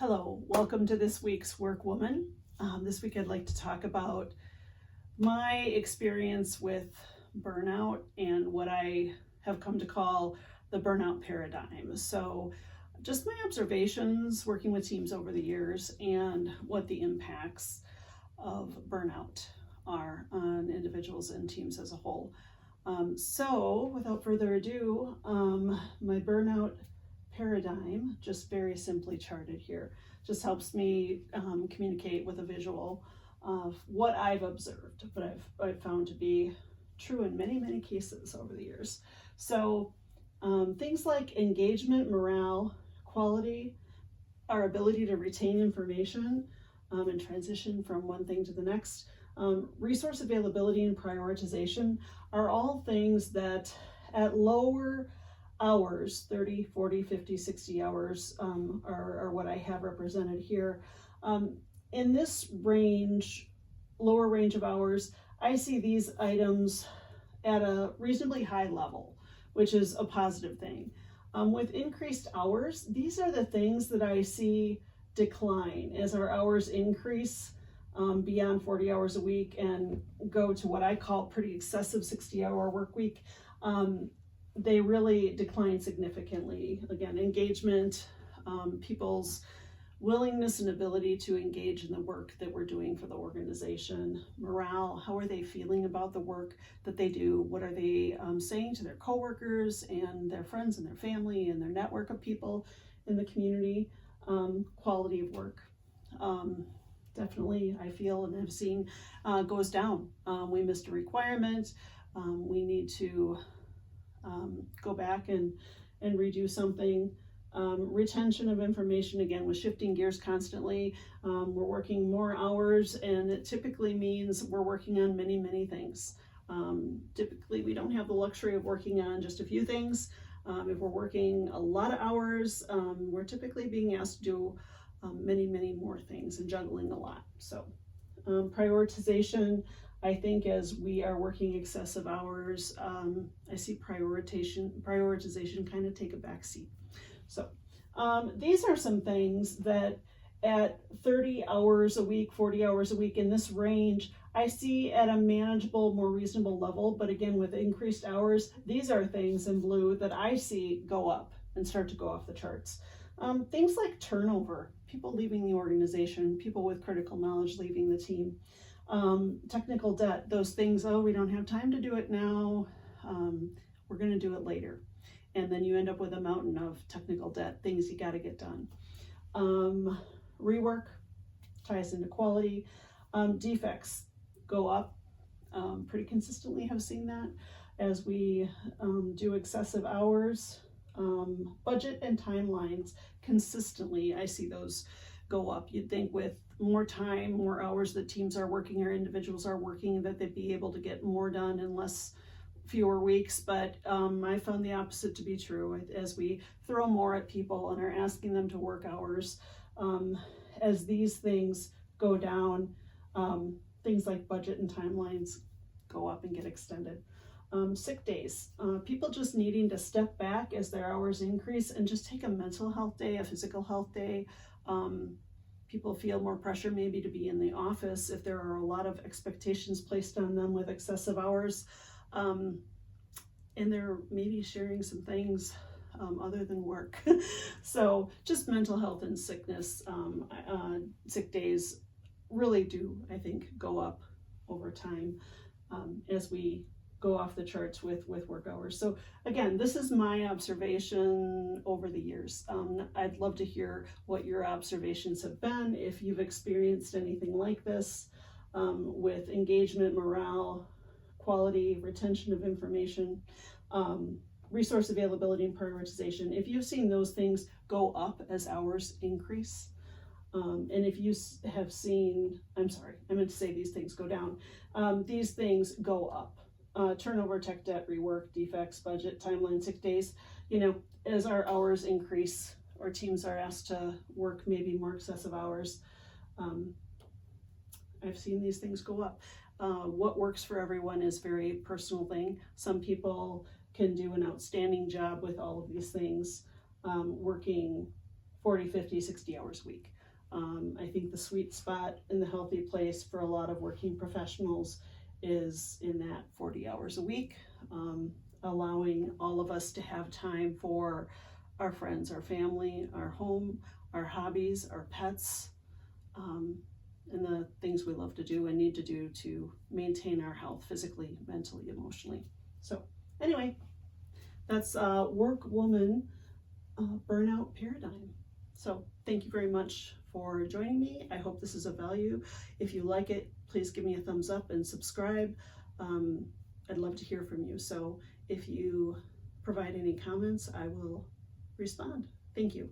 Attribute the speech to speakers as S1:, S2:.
S1: Hello, welcome to this week's Work Woman. This week I'd like to talk about my experience with burnout and what I have come to call the burnout paradigm. So just my observations working with teams over the years and what the impacts of burnout are on individuals and teams as a whole. So without further ado, my burnout paradigm, just very simply charted here, just helps me communicate with a visual of what I've observed, what I've found to be true in many, many cases over the years. So things like engagement, morale, quality, our ability to retain information and transition from one thing to the next, resource availability and prioritization are all things that at lower hours, 30, 40, 50, 60 hours are what I have represented here. In this range, lower range of hours, I see these items at a reasonably high level, which is a positive thing. With increased hours, these are the things that I see decline as our hours increase beyond 40 hours a week and go to what I call pretty excessive 60-hour work week. They really decline significantly. Again, engagement, people's willingness and ability to engage in the work that we're doing for the organization, morale, how are they feeling about the work that they do, what are they saying to their coworkers and their friends and their family and their network of people in the community, quality of work. Definitely, I feel and have seen goes down. We missed a requirement. We need to go back and redo something. Retention of information, again, with shifting gears constantly. We're working more hours, and it typically means we're working on many, many things. Typically, we don't have the luxury of working on just a few things. If we're working a lot of hours, we're typically being asked to do many, many more things and juggling a lot. So prioritization, I think as we are working excessive hours, I see prioritization kind of take a back seat. So these are some things that at 30 hours a week, 40 hours a week in this range, I see at a manageable, more reasonable level. But again, with increased hours, these are things in blue that I see go up and start to go off the charts. Things like turnover, people leaving the organization, people with critical knowledge leaving the team. Technical debt, those things, oh, we don't have time to do it now, we're going to do it later. And then you end up with a mountain of technical debt, things you got to get done. Rework ties into quality. Defects go up pretty consistently, have seen that as we do excessive hours. Budget and timelines, consistently, I see those go up. You'd think with more time, more hours that teams are working or individuals are working, that they'd be able to get more done in fewer weeks, but I found the opposite to be true. As we throw more at people and are asking them to work hours, as these things go down, things like budget and timelines go up and get extended. Sick days, people just needing to step back as their hours increase and just take a mental health day, a physical health day. People feel more pressure maybe to be in the office if there are a lot of expectations placed on them with excessive hours. And they're maybe sharing some things other than work. So just mental health and sickness, sick days really do, I think, go up over time as we go off the charts with work hours. So again, this is my observation over the years. I'd love to hear what your observations have been, if you've experienced anything like this with engagement, morale, quality, retention of information, resource availability and prioritization. If you've seen those things go up as hours increase, and if you have seen, I meant to say these things go down, these things go up. Turnover, tech debt, rework, defects, budget, timeline, sick days, as our hours increase or teams are asked to work maybe more excessive hours, I've seen these things go up. What works for everyone is a very personal thing. Some people can do an outstanding job with all of these things, working 40, 50, 60 hours a week. I think the sweet spot in the healthy place for a lot of working professionals is in that 40 hours a week, allowing all of us to have time for our friends, our family, our home, our hobbies, our pets, and the things we love to do and need to do to maintain our health physically, mentally, emotionally. So anyway, that's Work Woman Burnout Paradigm. So thank you very much for joining me. I hope this is of value. If you like it, please give me a thumbs up and subscribe. I'd love to hear from you. So if you provide any comments, I will respond. Thank you.